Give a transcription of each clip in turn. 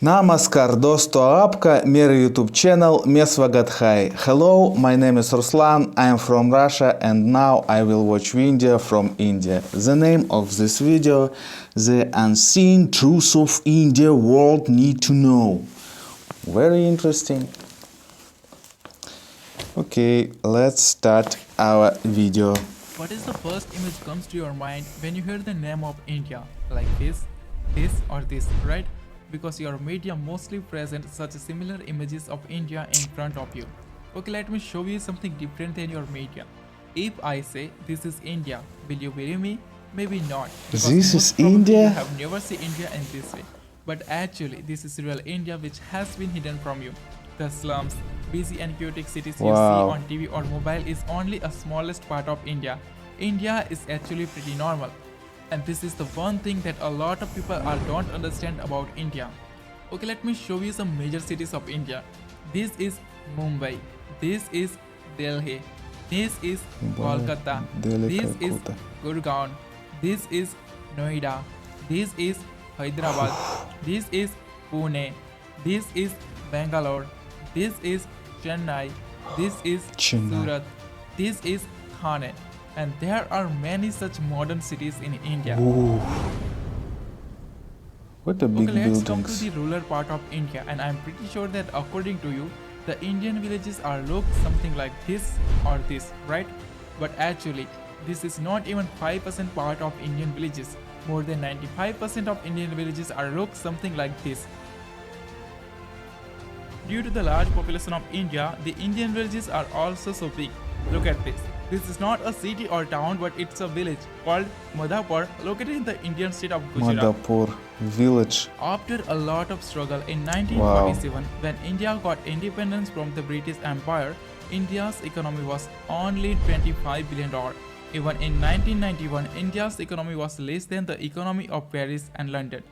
Namaskar dosto, आपका मेरा YouTube channel में स्वागत है. Hello, my name is Ruslan, I am from Russia and now I will watch video from India. The name of this video, The Unseen Truths of India World Need to Know. Very interesting. Okay, let's start our video. What is the first image comes to your mind when you hear the name of India? Like this or this, right? Because your media mostly present such similar images of India in front of you. Okay, let me show you something different than your media. If I say this is India, will you believe me? Maybe not. Because This is most probably India? You have never seen India in this way. But actually, this is real India which has been hidden from you. The slums, busy and chaotic cities you see Wow. on TV or mobile is only a smallest part of India. India is actually pretty normal. And this is the one thing that a lot of people don't understand about India. Okay, let me show you some major cities of India. This is Mumbai. This is Delhi. This is Kolkata. Delhi, This is Calcutta. Gurgaon. This is Noida. This is Hyderabad. This is Pune. This is Bangalore. This is Chennai. This is Chennai. Surat. This is Thane. And there are many such modern cities in India. Ooh. What a big Okay, let's talk to buildings. the rural part of India, and I'm pretty sure that according to you, the Indian villages are look something like this or this, right? But actually, this is not even 5% part of Indian villages. More than 95% of Indian villages are look something like this. Due to the large population of India, the Indian villages are also so big. Look at this. This is not a city or town, but it's a village called Madhapur, located in the Indian state of Gujarat. Madhapur village. After a lot of struggle in 1947, when India got independence from the British Empire, India's economy was only $25 billion. Even in 1991, India's economy was less than the economy of Paris and London.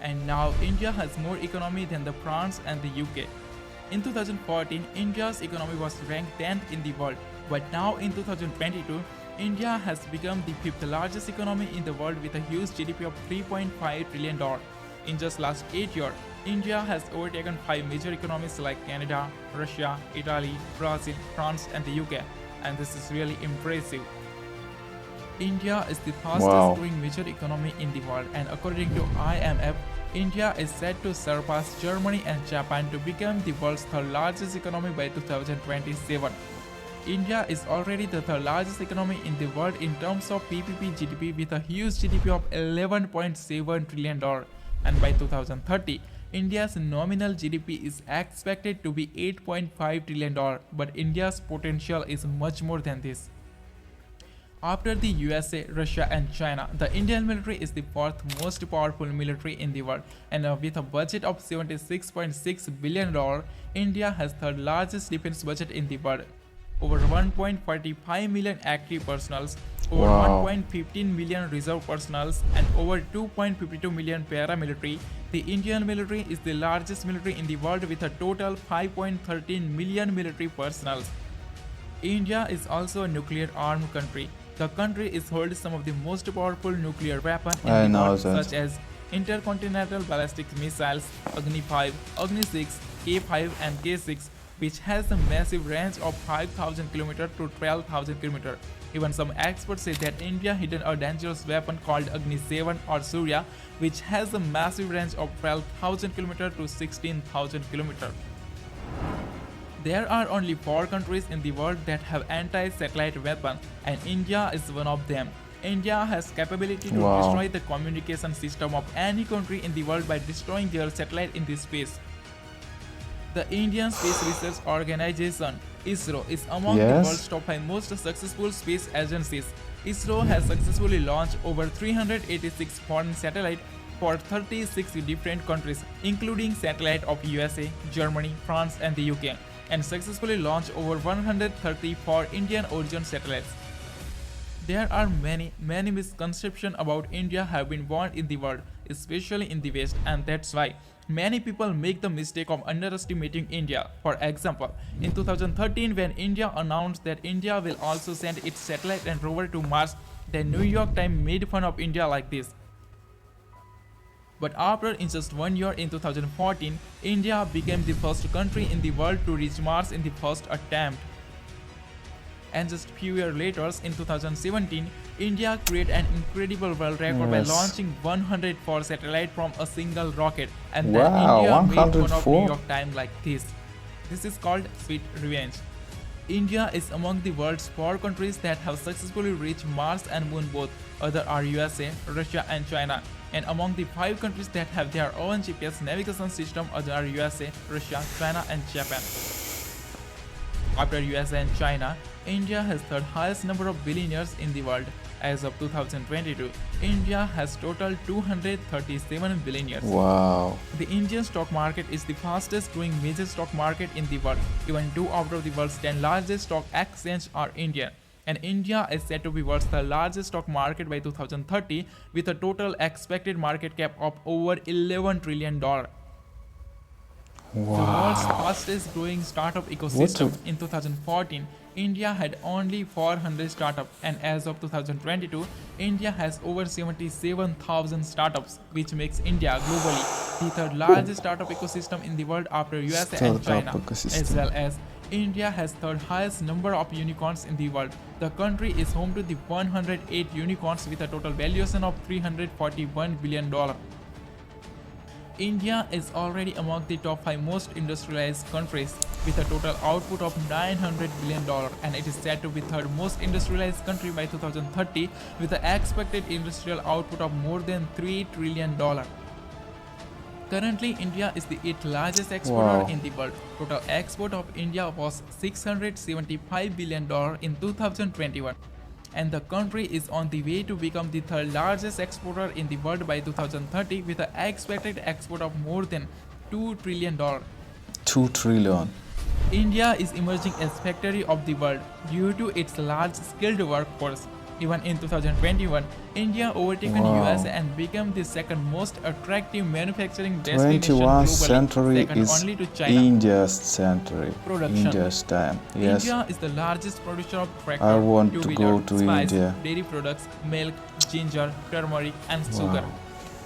And now India has more economy than the France and the UK. In 2014, India's economy was ranked 10th in the world, but now in 2022, India has become the 5th largest economy in the world with a huge GDP of $3.5 trillion. In just last 8 years, India has overtaken 5 major economies like Canada, Russia, Italy, Brazil, France and the UK, and this is really impressive. India is the fastest growing major economy in the world, and according to IMF, India is set to surpass Germany and Japan to become the world's third largest economy by 2027. India is already the third largest economy in the world in terms of PPP GDP with a huge GDP of $11.7 trillion, and by 2030, India's nominal GDP is expected to be $8.5 trillion, but India's potential is much more than this. After the USA, Russia and China, the Indian military is the fourth most powerful military in the world, and with a budget of $76.6 billion, India has third largest defense budget in the world. Over 1.45 million active personnels, over 1.15 million reserve personnels, and over 2.52 million paramilitary, the Indian military is the largest military in the world with a total 5.13 million military personnel. India is also a nuclear armed country. The country is holds some of the most powerful nuclear weapons in the world, such as intercontinental ballistic missiles, Agni 5, Agni 6, K5 and K6, which has a massive range of 5,000 km to 12,000 km. Even some experts say that India hidden a dangerous weapon called Agni 7 or Surya, which has a massive range of 12,000 km to 16,000 km. There are only 4 countries in the world that have anti-satellite weapons, and India is one of them. India has capability to destroy the communication system of any country in the world by destroying their satellite in the space. The Indian Space Research Organization, ISRO, is among the world's top 5 most successful space agencies. ISRO has successfully launched over 386 foreign satellites for 36 different countries, including satellites of USA, Germany, France and the UK, and successfully launched over 134 Indian origin satellites. There are many misconceptions about India have been born in the world, especially in the West, and that's why many people make the mistake of underestimating India. For example, in 2013 when India announced that India will also send its satellite and rover to Mars, the New York Times made fun of India like this. But after in just 1 year in 2014, India became the first country in the world to reach Mars in the first attempt. And just few years later, in 2017, India created an incredible world record by Yes. launching 104 satellites from a single rocket. And Wow, then India made fun of 104? New York Times like this. This is called sweet revenge. India is among the world's 4 countries that have successfully reached Mars and Moon both. Other are USA, Russia and China. And among the 5 countries that have their own GPS navigation system, other are USA, Russia, China and Japan. After USA and China, India has third highest number of billionaires in the world. As of 2022, India has total 237 billionaires. Wow. The Indian stock market is the fastest growing major stock market in the world. Even 2 out of the world's 10 largest stock exchanges are Indian. And India is said to be world's the largest stock market by 2030 with a total expected market cap of over $11 trillion. The world's Wow. fastest growing startup ecosystem. What In 2014, India had only 400 startups, and as of 2022, India has over 77,000 startups, which makes India globally the third largest startup ecosystem in the world after USA and Startup China. ecosystem. As well as India has third highest number of unicorns in the world. The country is home to the 108 unicorns with a total valuation of $341 billion. India is already among the top 5 most industrialized countries with a total output of $900 billion, and it is said to be third most industrialized country by 2030 with an expected industrial output of more than $3 trillion. Currently, India is the 8th largest exporter Wow. in the world. Total export of India was $675 billion in 2021. And the country is on the way to become the third largest exporter in the world by 2030 with an expected export of more than $2 trillion. 2 trillion. India is emerging as factory of the world due to its large skilled workforce. Even in 2021, India overtaken Wow. USA and became the second most attractive manufacturing destination 21st globally, century second is only to China. India's century. Production. India's time. Yes. India is the largest producer of tractor, I want to two-wheeler, go to spice, India. dairy products, milk, ginger, turmeric, and sugar. Wow.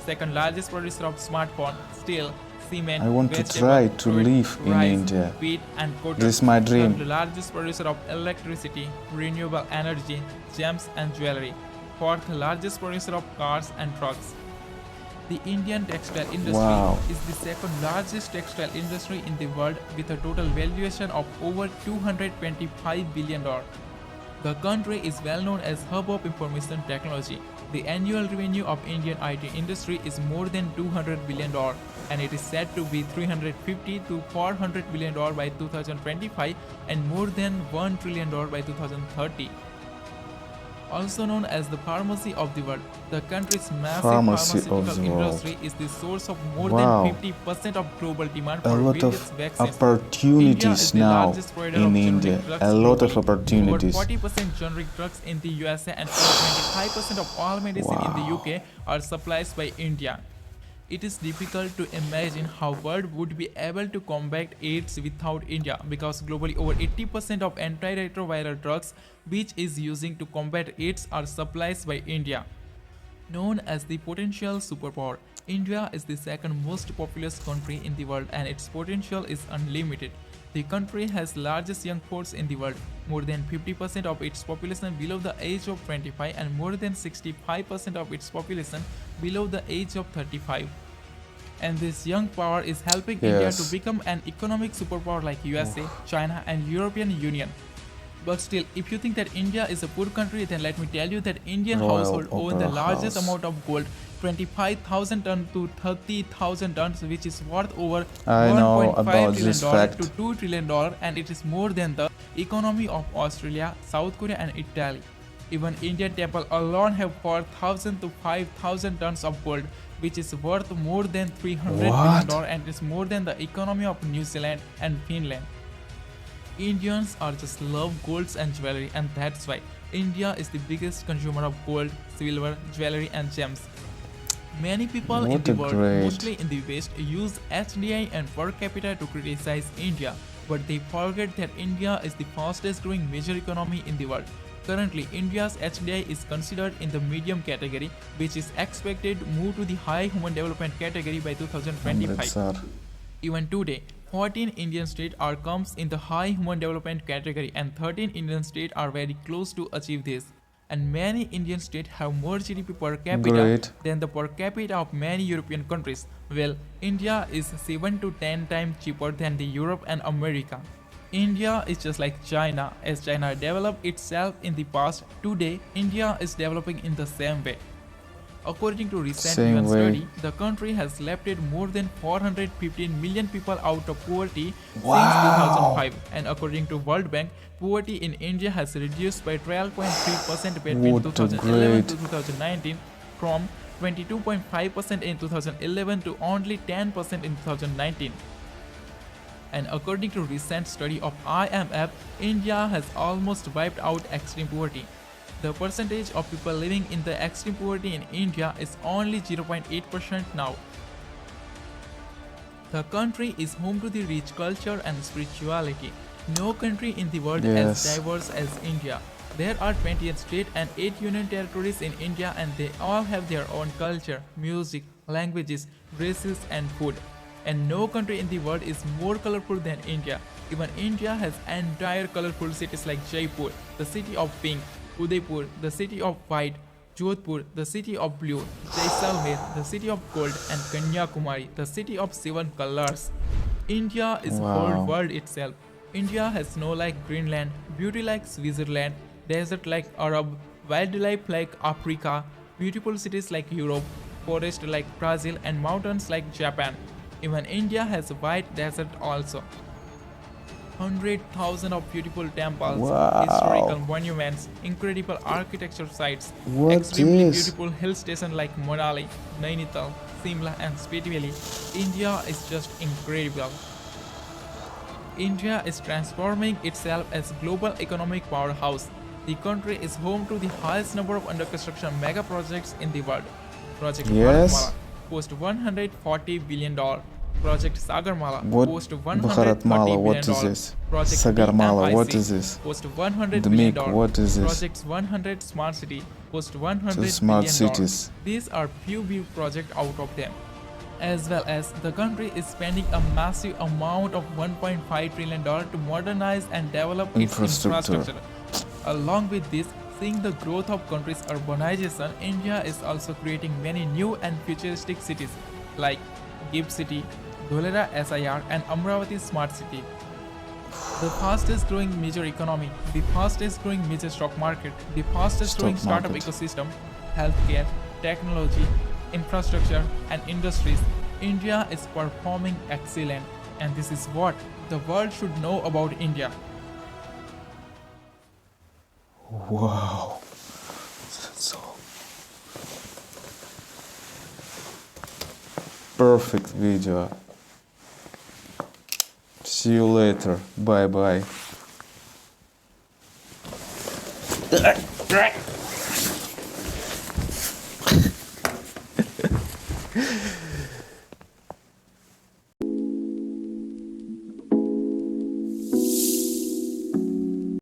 Second largest producer of smartphone, steel, cement, I want to vegetable, try to fruit, live in rice, India. wheat, and cotton. This is my dream. Third largest producer of electricity, renewable energy, gems, and jewelry. Fourth largest producer of cars and trucks. The Indian textile industry Wow. is the second largest textile industry in the world with a total valuation of over $225 billion. The country is well known as hub of information technology. The annual revenue of Indian IT industry is more than $200 billion, and it is said to be $350 to $400 billion by 2025 and more than $1 trillion by 2030. Also known as the pharmacy of the world, the country's massive Pharmacy of pharmaceutical the world. industry is the source of more Wow. than 50% of global demand A for lot various of vaccines. India opportunities is the now largest provider in of India. generic drugs A lot of globally. opportunities. Over 40% generic drugs in the USA and over 25% of all medicine in the Wow. UK are supplied by India. It is difficult to imagine how world would be able to combat AIDS without India because globally over 80% of antiretroviral drugs which is using to combat AIDS are supplied by India. Known as the potential superpower, India is the second most populous country in the world and its potential is unlimited. The country has largest young force in the world, more than 50% of its population below the age of 25 and more than 65% of its population below the age of 35. And this young power is helping India Yes. to become an economic superpower like USA, China and European Union. But still, if you think that India is a poor country, then let me tell you that Indian Royal household own the Opera largest House. amount of gold, 25,000 tons to 30,000 tons, which is worth over I know about $1.5 this trillion fact. to $2 trillion, and it is more than the economy of Australia, South Korea and Italy. Even Indian temple alone have 4,000 to 5,000 tons of gold, which is worth more than $300 What? billion and is more than the economy of New Zealand and Finland. Indians are just love golds and jewelry, and that's why India is the biggest consumer of gold, silver, jewelry and gems. Many people in What the a world, great- mostly in the West, use HDI and per capita to criticize India, but they forget that India is the fastest growing major economy in the world. Currently, India's HDI is considered in the medium category, which is expected to move to the high human development category by 2025. Sir. Even today, 14 Indian states are comes in the high human development category and 13 Indian states are very close to achieve this. And many Indian states have more GDP per capita Great. than the per capita of many European countries. Well, India is 7 to 10 times cheaper than the Europe and America. India is just like China. As China developed itself in the past, today India is developing in the same way. According to recent Same UN way. study, the country has lifted more than 415 million people out of poverty Wow. since 2005. And according to World Bank, poverty in India has reduced by 12.3% between What a 2011 great- to 2019, from 22.5% in 2011 to only 10% in 2019. And according to recent study of IMF, India has almost wiped out extreme poverty. The percentage of people living in the extreme poverty in India is only 0.8% now. The country is home to the rich culture and spirituality. No country in the world Yes. as diverse as India. There are 28 states and 8 union territories in India, and they all have their own culture, music, languages, races and food. And no country in the world is more colorful than India. Even India has entire colorful cities like Jaipur, the city of pink, Udaipur, the city of white, Jodhpur, the city of blue, Jaisalmer, the city of gold, and Kanyakumari, the city of 7 colors. India is Wow. whole world itself. India has snow like Greenland, beauty like Switzerland, desert like Arab, wildlife like Africa, beautiful cities like Europe, forest like Brazil, and mountains like Japan. Even India has a white desert also. 100,000 of beautiful temples, Wow. historical monuments, incredible architecture sites, What extremely is? beautiful hill stations like Manali, Nainital, Simla and Spiti. India is just incredible. India is transforming itself as global economic powerhouse. The country is home to the highest number of under construction mega projects in the world. Project Yes. Bharatmala cost $140 billion. Project Sagarmala What cost Bharatmala, $140 what billion. is this? Project Sagarmala, what BMIC is this? cost $100 The billion. MIC, what is this? Projects 100 Smart City cost $100 smart billion. cities. These are few big projects out of them. As well as the country is spending a massive amount of $1.5 trillion to modernize and develop its Infrastructure. infrastructure. Along with this, seeing the growth of country's urbanization, India is also creating many new and futuristic cities like Gift City, Dholera SIR and Amravati Smart City. The fastest growing major economy, the fastest growing major stock market, the fastest growing Stock startup market. ecosystem, healthcare, technology, infrastructure and industries. India is performing excellent, and this is what the world should know about India. Wow. That's so perfect video. See you later. Bye bye.